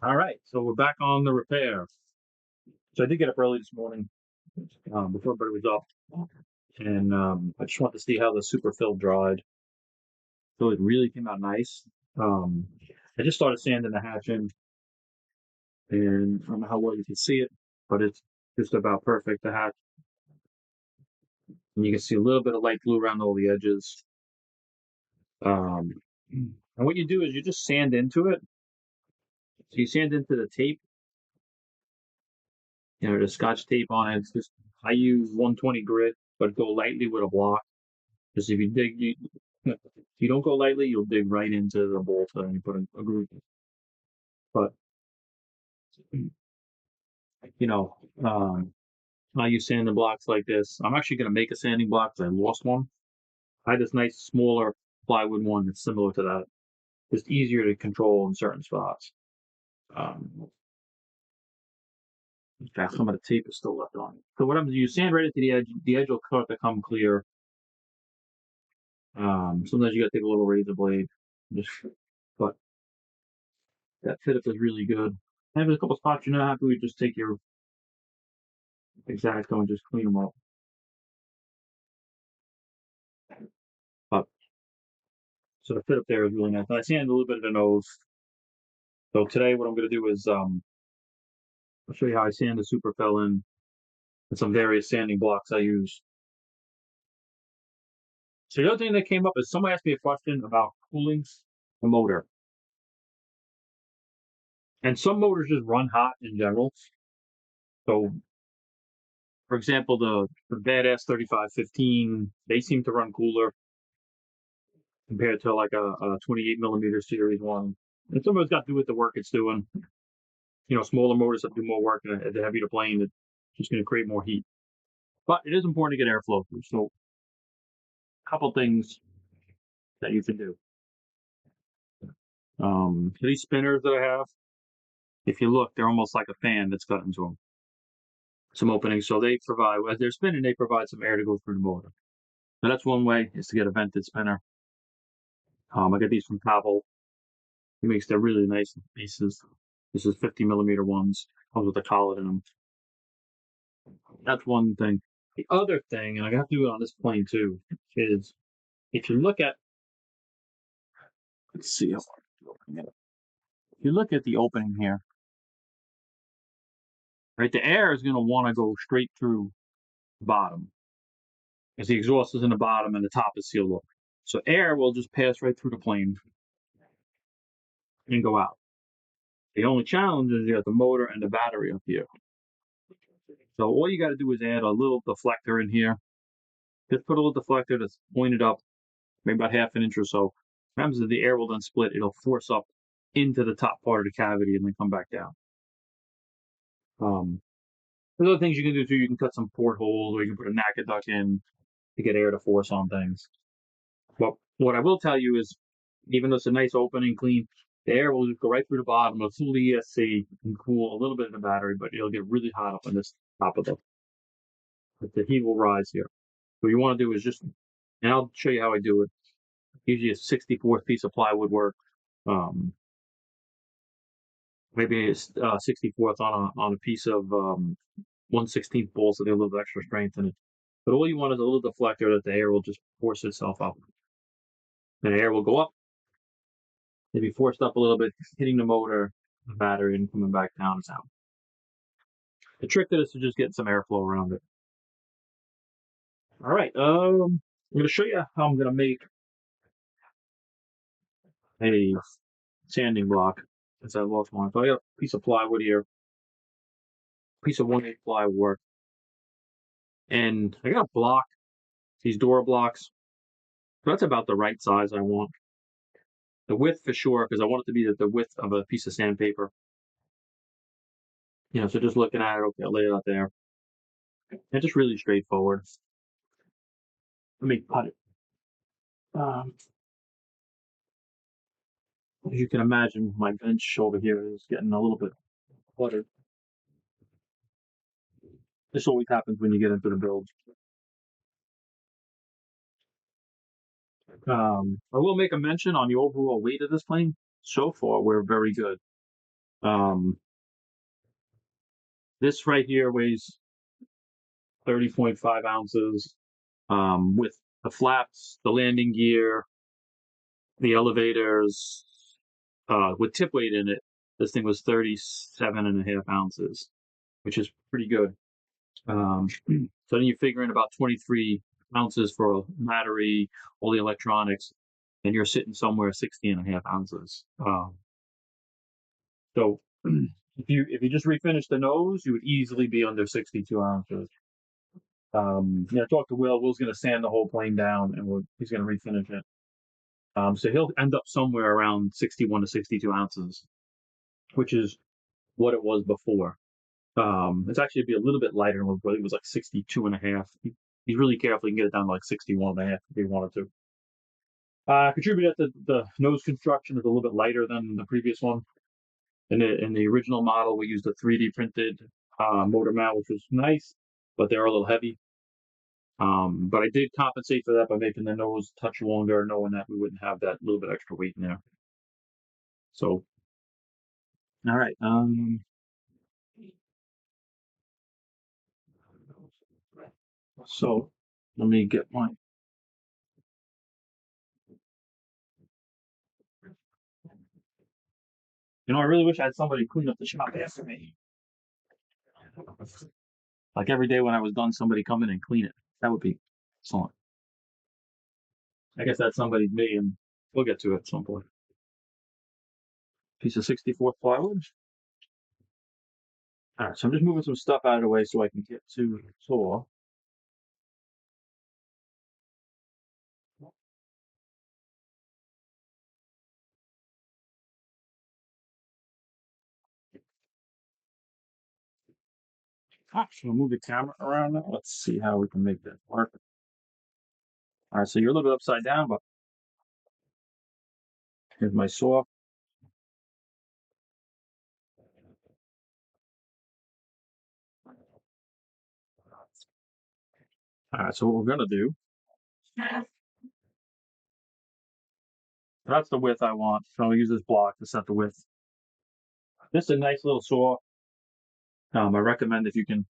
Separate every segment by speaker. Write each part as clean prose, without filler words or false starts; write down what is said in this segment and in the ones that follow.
Speaker 1: All right, so we're back on the repair. So I did get up early this morning before everybody was up, and I just wanted to see how the super fill dried. So it really came out nice. Um, I just started sanding the hatch in, and I don't know how well you can see it, but it's just about perfect. The hatch, and you can see a little bit of light blue around all the edges. Um, and what you do is you just sand into it. So you sand into the tape, the Scotch tape on it. It's just I use 120 grit, but go lightly with a block. Because if you dig, if you don't go lightly, you'll dig right into the bolt and you put a groove. But you know, um, I use sanding blocks like this. I'm actually going to make a sanding block because I lost one. I had this nice smaller plywood one that's similar to that. Just easier to control in certain spots. Um, in fact, some of the tape is still left on it. So what happens is you sand right into the edge. The edge will start to come clear. Sometimes you got to take a little razor blade. Just, but that fit up is really good. And there's a couple spots you're not happy with, just take your Exacto and just clean them up. But so the fit up there is really nice. And I sanded a little bit of the nose. So today what I'm going to do is I'll show you how I sand the super fill in and some various sanding blocks I use. So the other thing that came up is someone asked me a question about cooling the motor. And some motors just run hot in general. So for example, the Badass 3515, they seem to run cooler compared to like a 28 millimeter series one. And some of it's got to do with the work it's doing. Smaller motors that do more work and the heavier the plane, it's just going to create more heat. But it is important to get airflow through. So, a couple things that you can do. These spinners that I have, if you look, they're almost like a fan that's cut into them. Some openings. So they provide, as they're spinning, they provide some air to go through the motor. So that's one way is to get a vented spinner. I get these from Pavel. He makes them really nice pieces. This is 50 millimeter ones. Comes with a collet in them. That's one thing. The other thing, and I have to do it on this plane too, is if you look at, let's see, if you look at the opening here, right, the air is going to want to go straight through the bottom because the exhaust is in the bottom and the top is sealed up. So air will just pass right through the plane and go out. The only challenge is you got the motor and the battery up here. So all you got to do is add a little deflector in here. Just put a little deflector that's pointed up, maybe about half an inch or so. What happens is the air will then split. It'll force up into the top part of the cavity and then come back down. There's other things you can do too. You can cut some portholes or you can put a NACA duct in to get air to force on things. But what I will tell you is, even though it's a nice opening, clean, the air will just go right through the bottom. It'll cool the ESC and cool a little bit of the battery, but it'll get really hot up on this top of the heat will rise here. What you want to do is just, and I'll show you how I do it. Usually a 64th piece of plywood work. Um, Maybe it's 64th on a piece of 1/16 bolt, so they have a little extra strength in it. But all you want is a little deflector that the air will just force itself up. And the air will go up, maybe forced up a little bit, hitting the motor, the battery, and coming back down and out. The trick is to just get some airflow around it. All right, I'm going to show you how I'm going to make a sanding block since I lost one. So I got a piece of plywood here, piece of 1/8 plywood, and I got a block, these door blocks. So that's about the right size I want. The width for sure, because I want it to be the width of a piece of sandpaper. So just looking at it, okay, I'll lay it out there. And just really straightforward. Let me cut it. Um, as you can imagine, my bench over here is getting a little bit cluttered. This always happens when you get into the build. I will make a mention on the overall weight of this plane. So far, we're very good. This right here weighs 30.5 ounces. With the flaps, the landing gear, the elevators, with tip weight in it, this thing was 37.5 ounces, which is pretty good. So then you figure in about 23 ounces for a battery, all the electronics, and you're sitting somewhere 60.5 ounces. So if you just refinish the nose, you would easily be under 62 ounces. I talked to Will. Will's going to sand the whole plane down, and he's going to refinish it. So he'll end up somewhere around 61 to 62 ounces, which is what it was before. It's actually be a little bit lighter. I think it was like 62.5. He's really careful. He can get it down to like 61.5 if he wanted to. Contributed that the nose construction is a little bit lighter than the previous one. In the original model, we used a 3D printed motor mount, which was nice, but they're a little heavy. But I did compensate for that by making the nose touch longer, knowing that we wouldn't have that little bit extra weight in there. So, all right. So let me get my. I really wish I had somebody clean up the shop after me. Like every day when I was done, somebody come in and clean it. That would be excellent. I guess that somebody's me, and we'll get to it at some point. Piece of 64 plywood. All right, so I'm just moving some stuff out of the way so I can get to the saw. So move the camera around now. Let's see how we can make that work. All right, so you're a little bit upside down, but here's my saw. All right, so what we're gonna do, that's the width I want. So I'll use this block to set the width. This is a nice little saw. I recommend if you can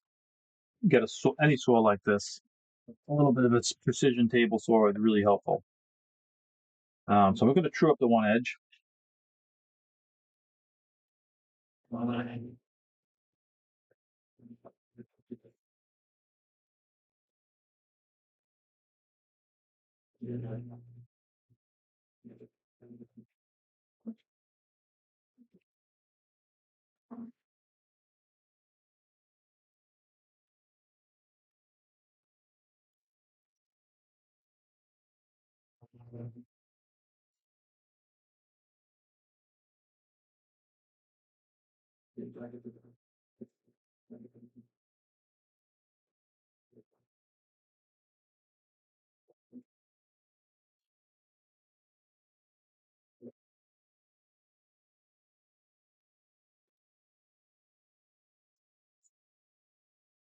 Speaker 1: get any saw like this, a little bit of its precision table saw is really helpful. So I'm going to true up the one edge.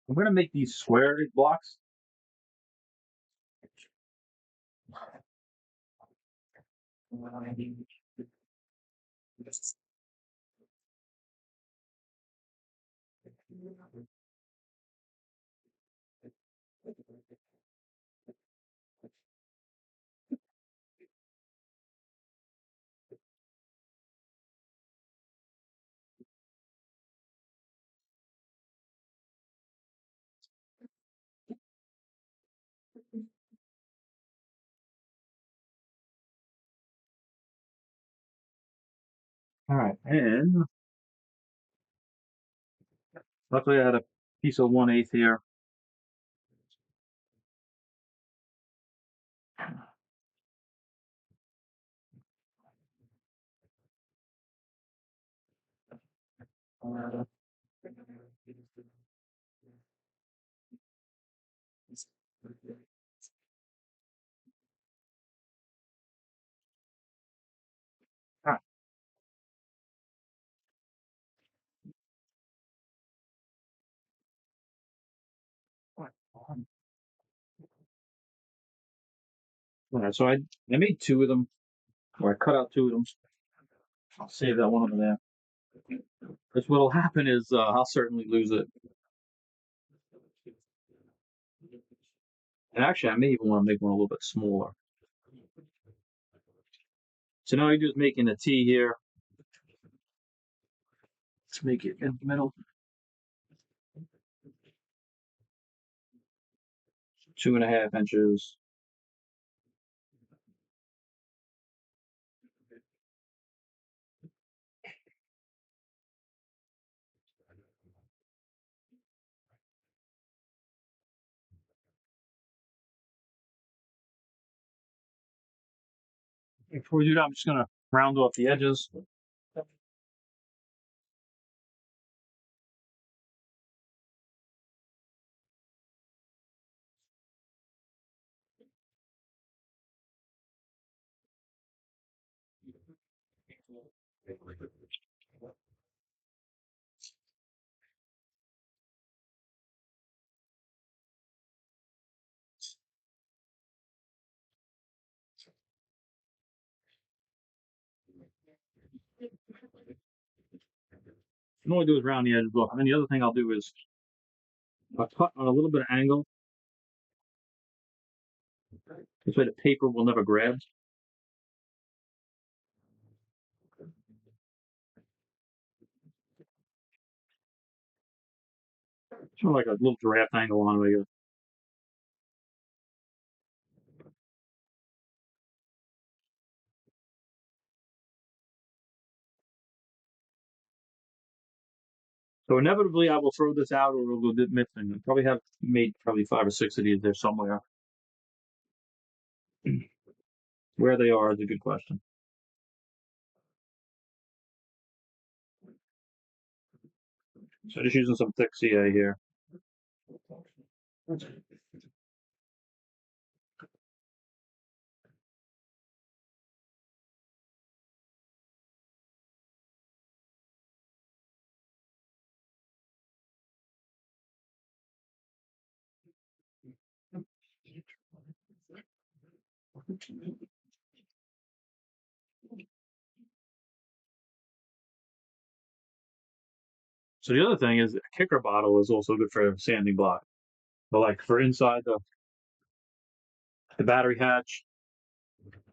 Speaker 1: I'm going to make these square blocks. All right, and luckily I had a piece of 1/8 here. All right, so I made two of them, or I cut out two of them. I'll save that one over there. Because what'll happen is I'll certainly lose it. And actually, I may even want to make one a little bit smaller. So now I do is making a T here. Let's make it in the middle. 2.5 inches. Before we do that, I'm just gonna round off the edges. And all I do is round the edges off. And then the other thing I'll do is I'll cut on a little bit of angle. This way the paper will never grab. Sort of like a little giraffe angle on it, I guess. So inevitably I will throw this out or it'll go missing. I probably have made probably 5 or 6 of these there somewhere. Where they are is a good question. So just using some thick CA here. So the other thing is a kicker bottle is also good for sanding block. But like for inside the battery hatch.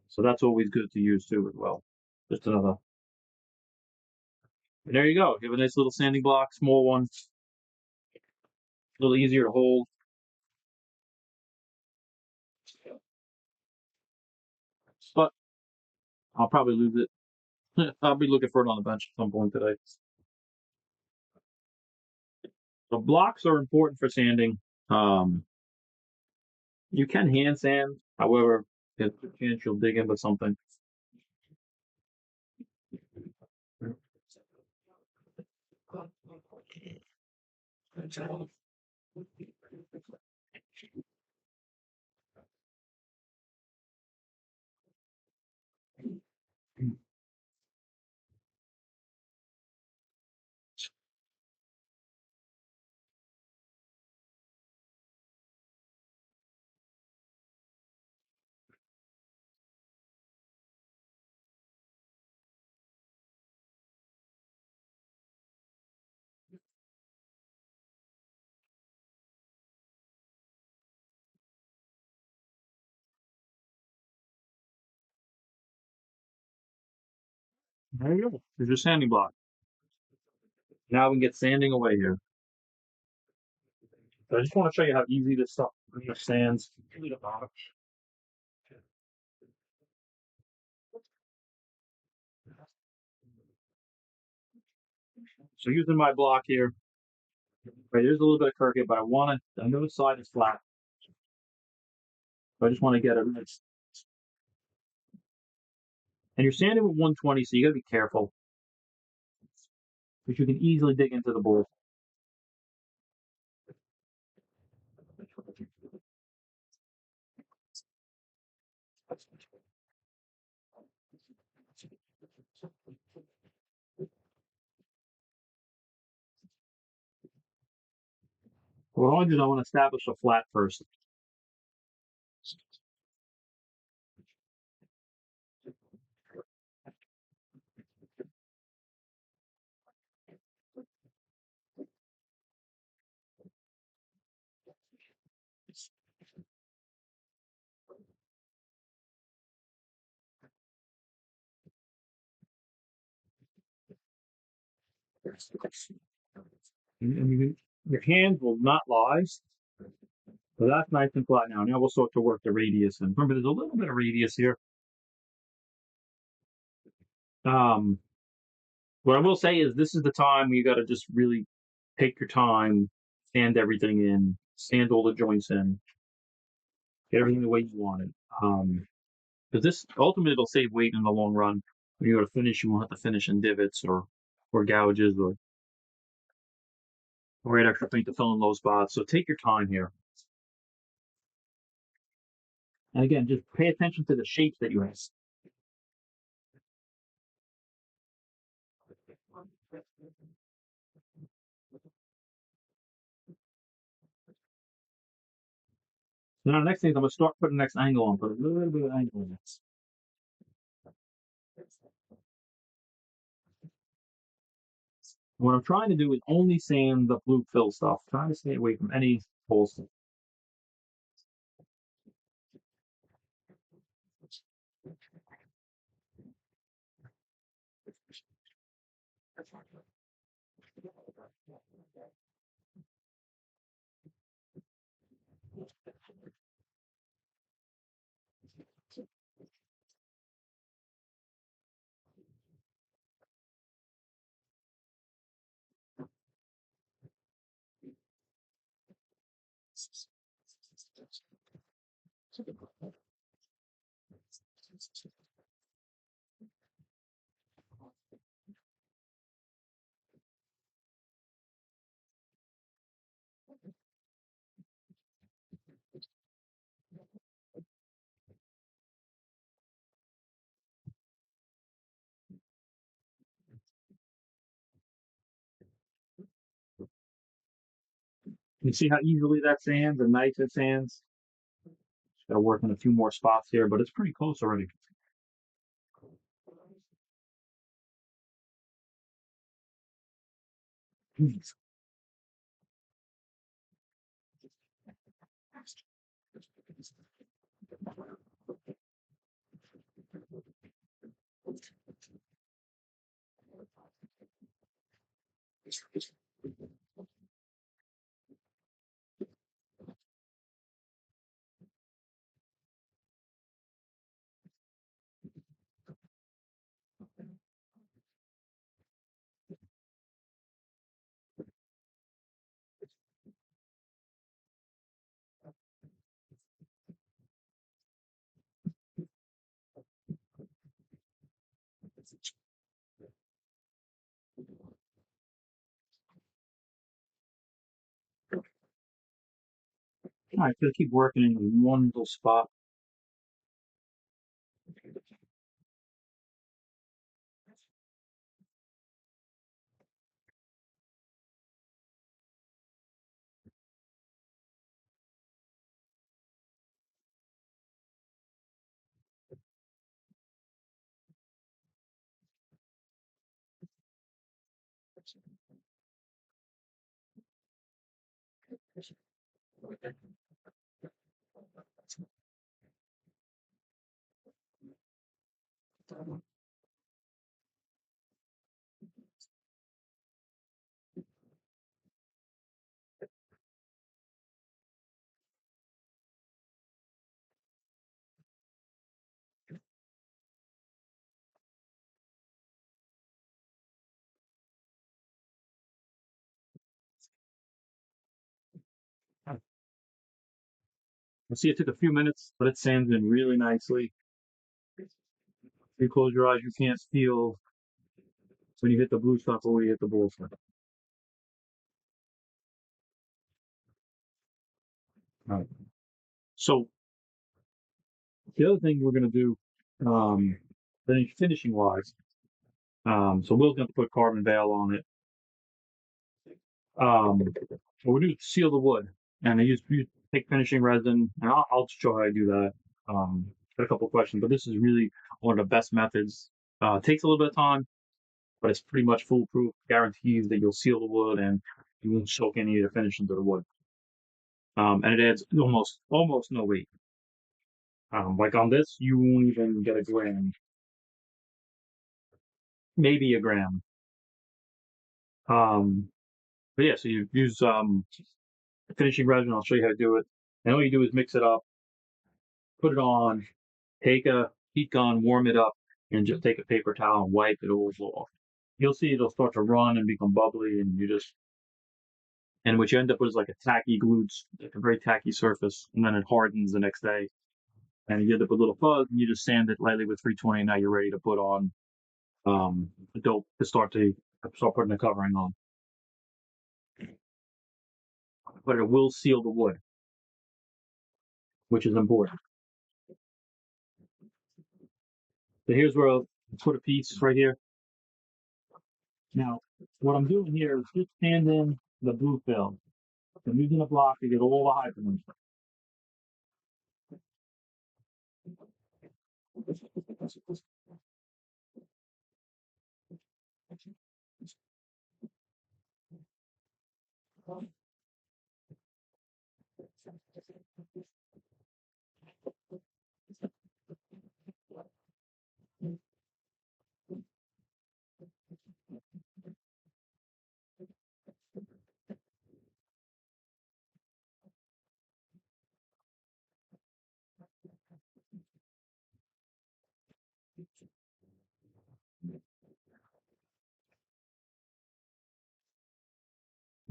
Speaker 1: So that's always good to use too as well. Just another. And there you go. You have a nice little sanding block, small one, a little easier to hold. But I'll probably lose it. I'll be looking for it on the bench at some point today. So blocks are important for sanding. Um, you can hand sand, however, there's a chance you'll dig into something. There you go. There's your sanding block. Now we can get sanding away here. So I just want to show you how easy this stuff stands. So using my block here, right, there's a little bit of crooked, but I know the side is flat. So I just want to get it nice. And you're sanding with 120, so you got to be careful. Because you can easily dig into the bowl. What I want to do is I want to establish a flat first. Your hands will not lie. So that's nice and flat now. Now we'll start to work the radius. And remember, there's a little bit of radius here. What I will say is this is the time you got to just really take your time, sand everything in, sand all the joints in, get everything the way you want it. Because this ultimately it'll save weight in the long run. When you go to finish, you won't have to finish in divots or gouges or add extra paint to fill in those spots. So take your time here. And again, just pay attention to the shapes that you have. Now the next thing is I'm gonna start putting the next angle on, put a little bit of angle in this. What I'm trying to do is only sand the blue fill stuff. Trying to stay away from any holes. You see how easily that sands and nice it sands? Just gotta work on a few more spots here, but it's pretty close already. All right, so keep working in one little spot. I see it took a few minutes, but it sands in really nicely. If you close your eyes, you can't feel when you hit the blue stuff or when you hit the blue stuff. All right. So the other thing we're gonna do, finishing wise, so Will's gonna put carbon veil on it. What we do is seal the wood, and I use take finishing resin, and I'll show how I do that. Got a couple of questions, but this is really one of the best methods. Takes a little bit of time, but it's pretty much foolproof. Guarantees that you'll seal the wood and you won't soak any of the finish into the wood. And it adds almost no weight. Like on this, you won't even get a gram, maybe a gram. But yeah, so you use finishing resin. I'll show you how to do it. And all you do is mix it up, put it on, take a heat gun, warm it up, and just take a paper towel and wipe it all off. You'll see it'll start to run and become bubbly, and what you end up with is like a tacky glued, like a very tacky surface, and then it hardens the next day, and you end up with a little fuzz, and you just sand it lightly with 320, and now you're ready to put on the dope to start putting the covering on. But it will seal the wood, which is important. So here's where I'll put a piece right here. Now, what I'm doing here is just sanding the blue film. I'm using a block to get all the hyperlinks.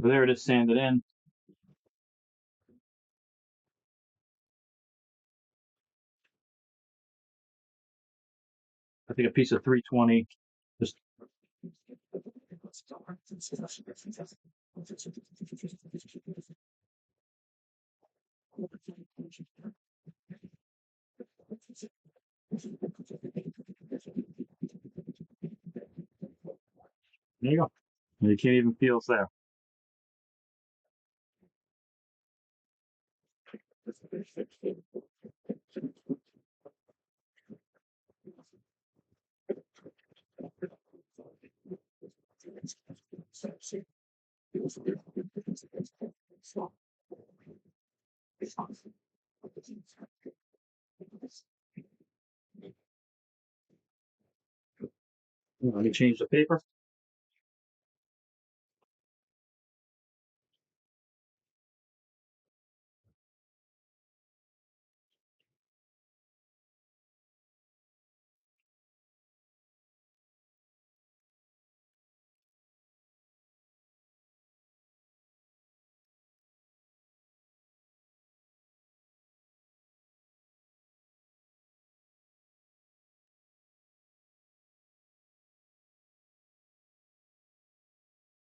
Speaker 1: So there it is, sanded in. I think a piece of 320. Just there you go. And you can't even feel it's there. Let me change the paper.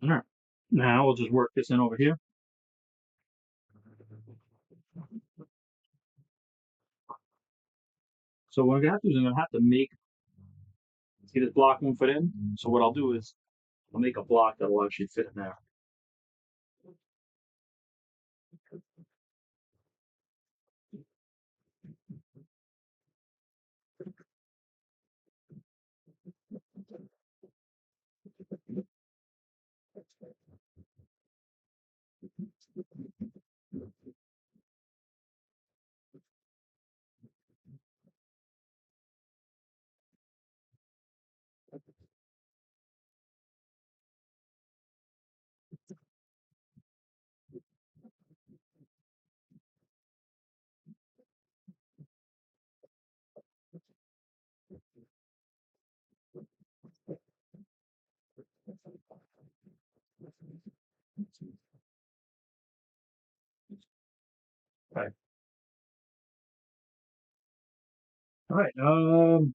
Speaker 1: All right. Now we'll just work this in over here. So what I'm gonna have to do is I'm gonna have to see this block won't fit in. So what I'll do is I'll make a block that will actually fit in there. Okay. All right. So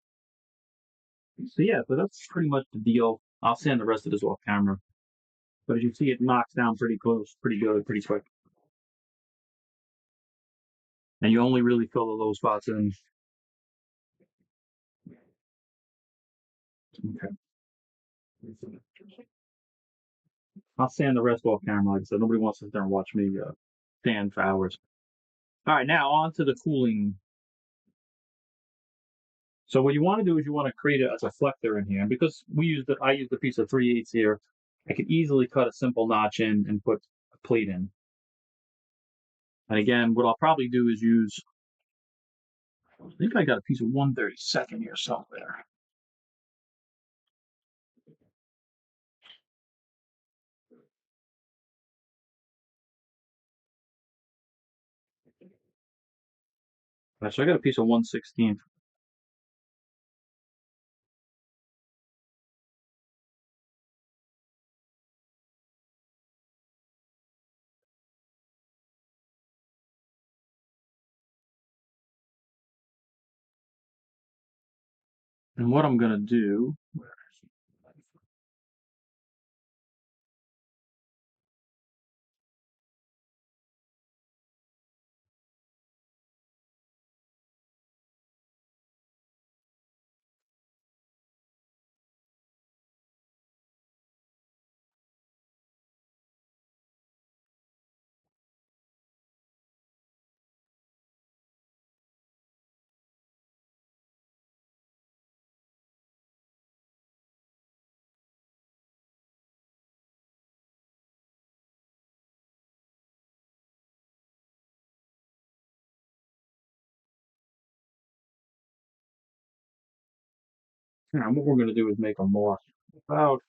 Speaker 1: yeah, so that's pretty much the deal. I'll sand the rest of this off camera. But as you see, it knocks down pretty close, pretty good, pretty quick. And you only really fill the low spots in. Okay. I'll sand the rest off camera. Like I said, nobody wants to sit there and watch me sand for hours. All right, now on to the cooling. So what you want to do is you want to create a deflector in here. And because I used a piece of 3/8 here, I could easily cut a simple notch in and put a plate in. And again, what I'll probably do is I think I got a piece of 1/32 here somewhere. Alright, so I got a piece of 1/16. And what I'm gonna do, what we're gonna do is make a more about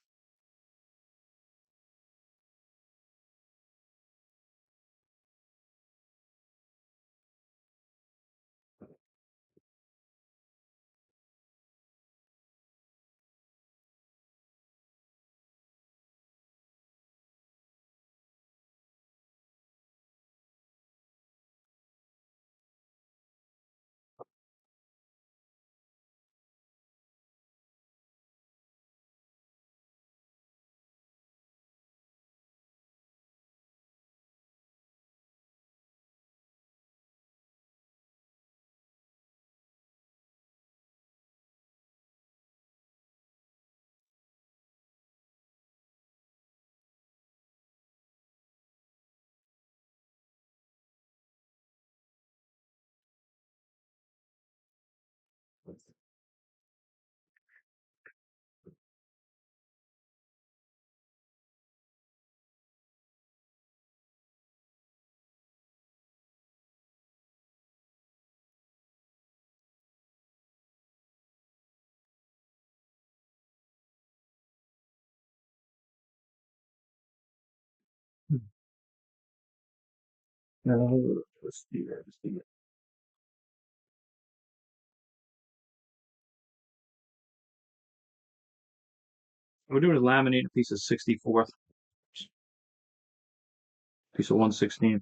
Speaker 1: let's see here, let's see. We're doing is laminate a piece of 64th, piece of 1/16.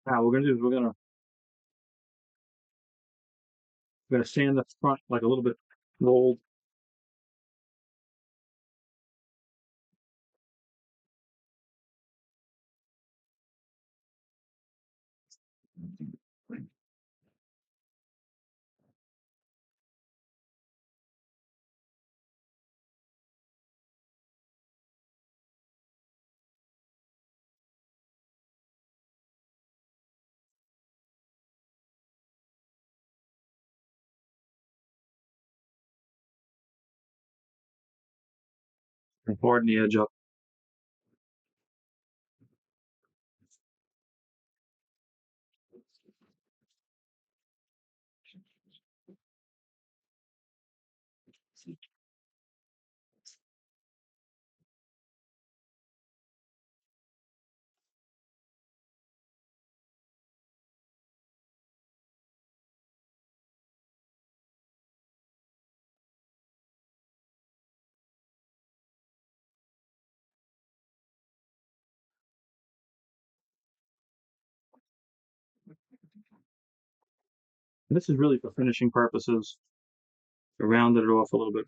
Speaker 1: Now we're gonna do is we're gonna sand the front like a little bit rolled. And harden the edge up. And this is really for finishing purposes. To round it off a little bit.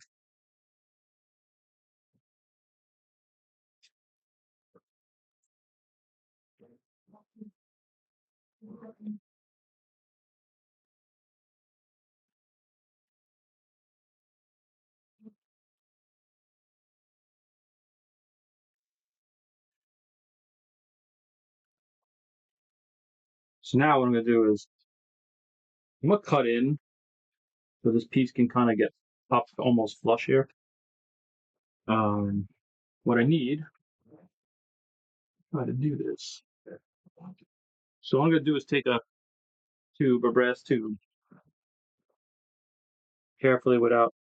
Speaker 1: So now what I'm going to do is I'm going to cut in so this piece can kind of get up almost flush here. What I need, how to do this. So what I'm going to do is take a brass tube, carefully without.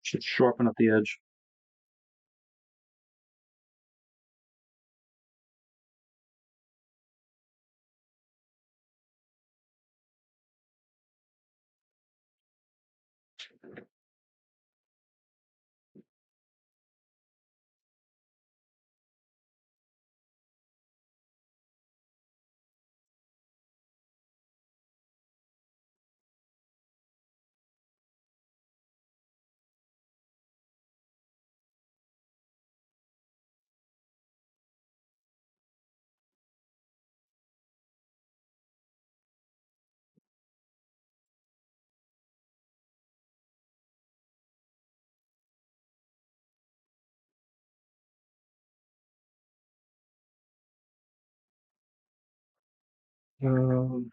Speaker 1: Should sharpen up the edge. Um,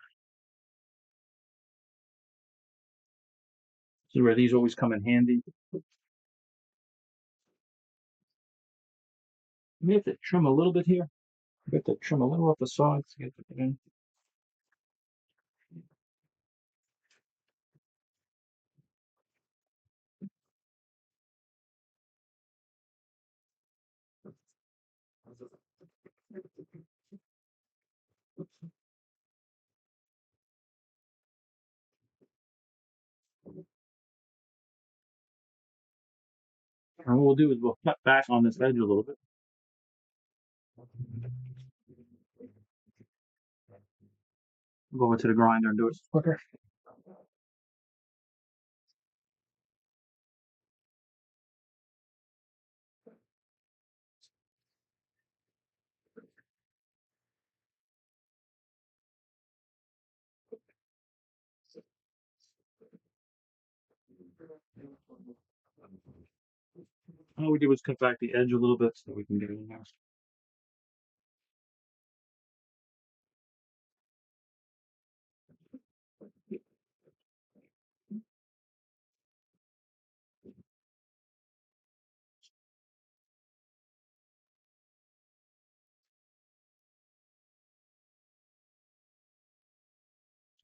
Speaker 1: this is where these always come in handy. You may have to trim a little bit here. You have to trim a little off the sides to get it in. And what we'll do is we'll cut back on this edge a little bit. We'll go over to the grinder and do it quicker. All we do is cut back the edge a little bit so we can get it in there.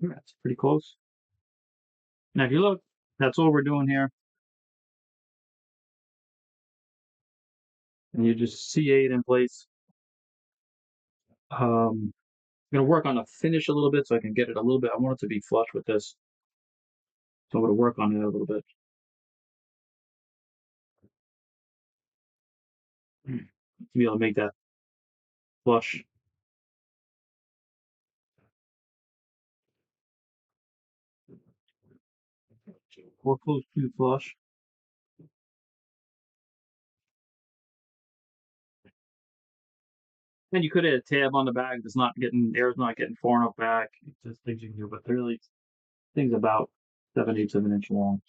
Speaker 1: Yeah, it's pretty close. Now, if you look, that's all we're doing here. And you just C8 in place. I'm going to work on the finish a little bit so I can get it a little bit. I want it to be flush with this. So I'm going to work on it a little bit. To be able to make that flush. Or close to flush. And you could add a tab on the bag that's not getting, air's not getting far enough back. It's just things you can do, but really, things about 7/8 of an inch long.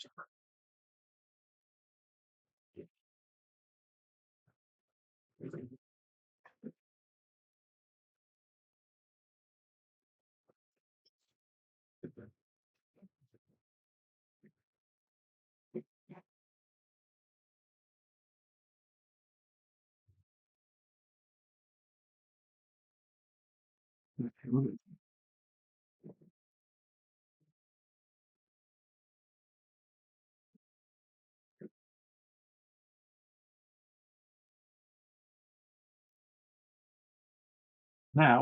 Speaker 1: Now,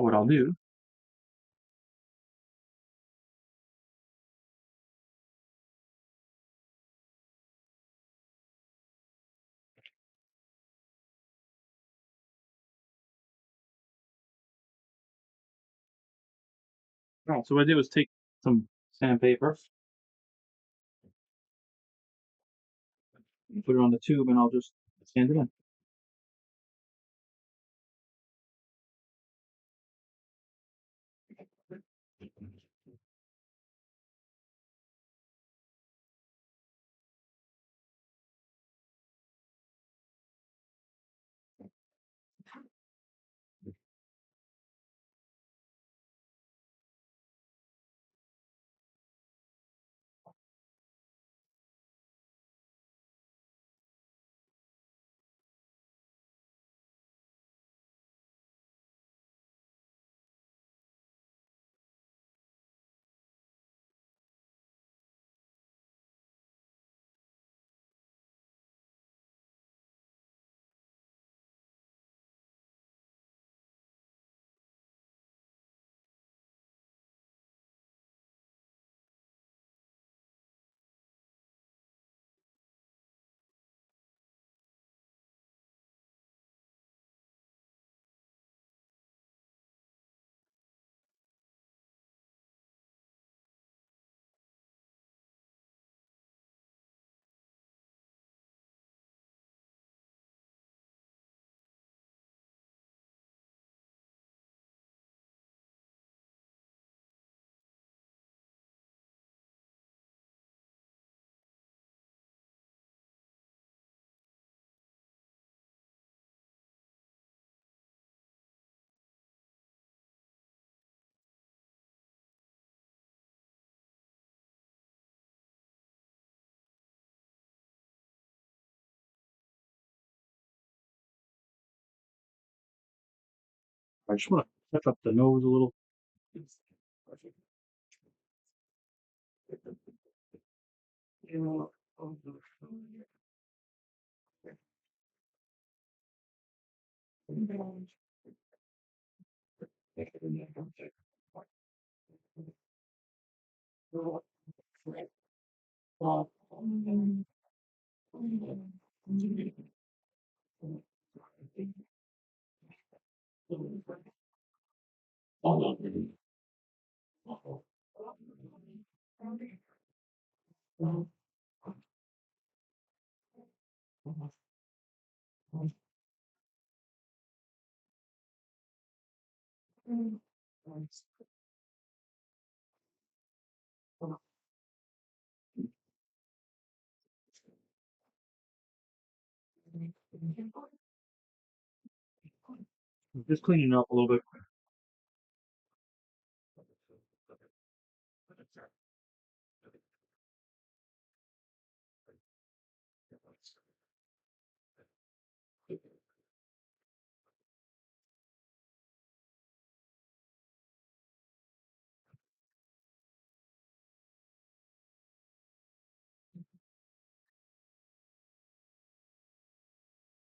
Speaker 1: what I'll do. Alright, so what I did was take some sandpaper, put it on the tube, and I'll just sand it in. I just want to touch up the nose a little. Just cleaning it up a little bit.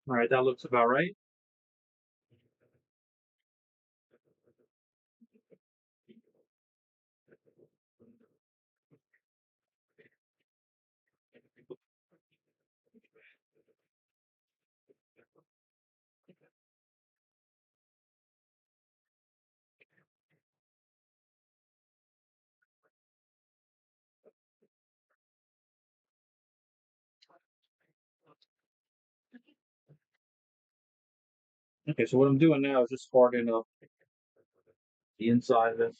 Speaker 1: All right, that looks about right. Okay, so what I'm doing now is just hardening up the inside of it.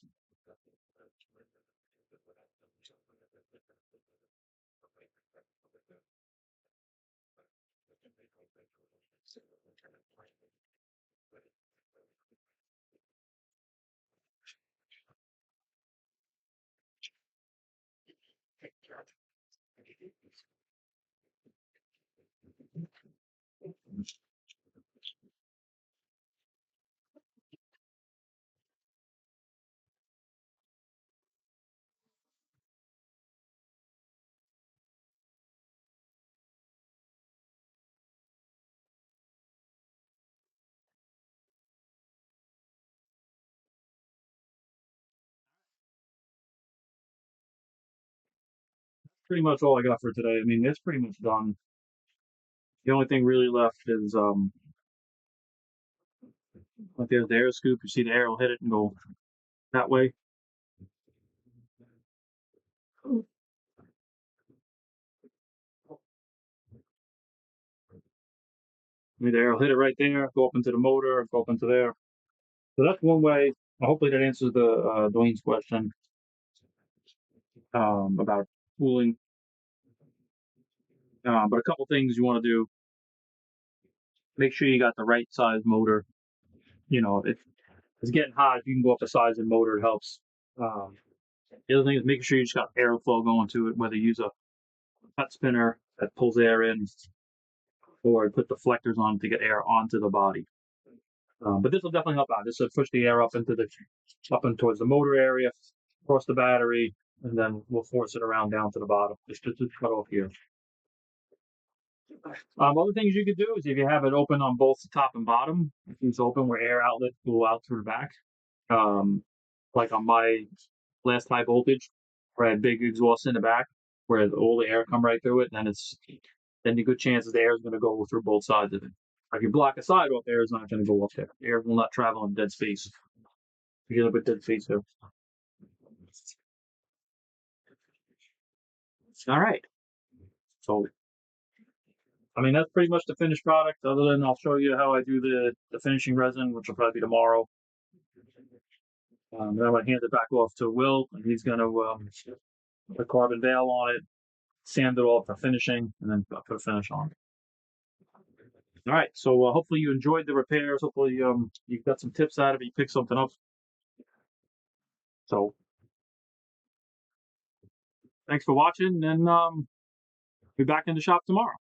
Speaker 1: pretty much all I got for today. I mean, it's pretty much done. The only thing really left is like there's the air scoop. You see the air will hit it and go that way. I mean, the air will hit it right there, go up into the motor, go up into there. So that's one way. Hopefully that answers the Dwayne's question about cooling. But a couple things you want to do: make sure you got the right size motor. You know, if it's getting hot, if you can go up the size of the motor, it helps. Um, the other thing is making sure you just got airflow going to it, whether you use a cut spinner that pulls air in or put deflectors on to get air onto the body. But this will definitely help out. This will push the air up into the up and towards the motor area, across the battery, and then we'll force it around down to the bottom. Just cut off here. Other things you could do is if you have it open on both the top and bottom, if it's open where air outlets go out through the back. Um, like on my last high voltage, where I had big exhaust in the back, where all the air come right through it, and then the good chances the air is going to go through both sides of it. If you block a side off, air is not going to go up there. Air will not travel in dead space. You get a bit dead space there. All right. So, I mean, that's pretty much the finished product. Other than I'll show you how I do the finishing resin, which will probably be tomorrow. Then I'm going to hand it back off to Will, and he's going to put a carbon veil on it, sand it off for finishing, and then put a finish on it. All right, so hopefully you enjoyed the repairs. Hopefully you got some tips out of it. You picked something up. So thanks for watching, and be back in the shop tomorrow.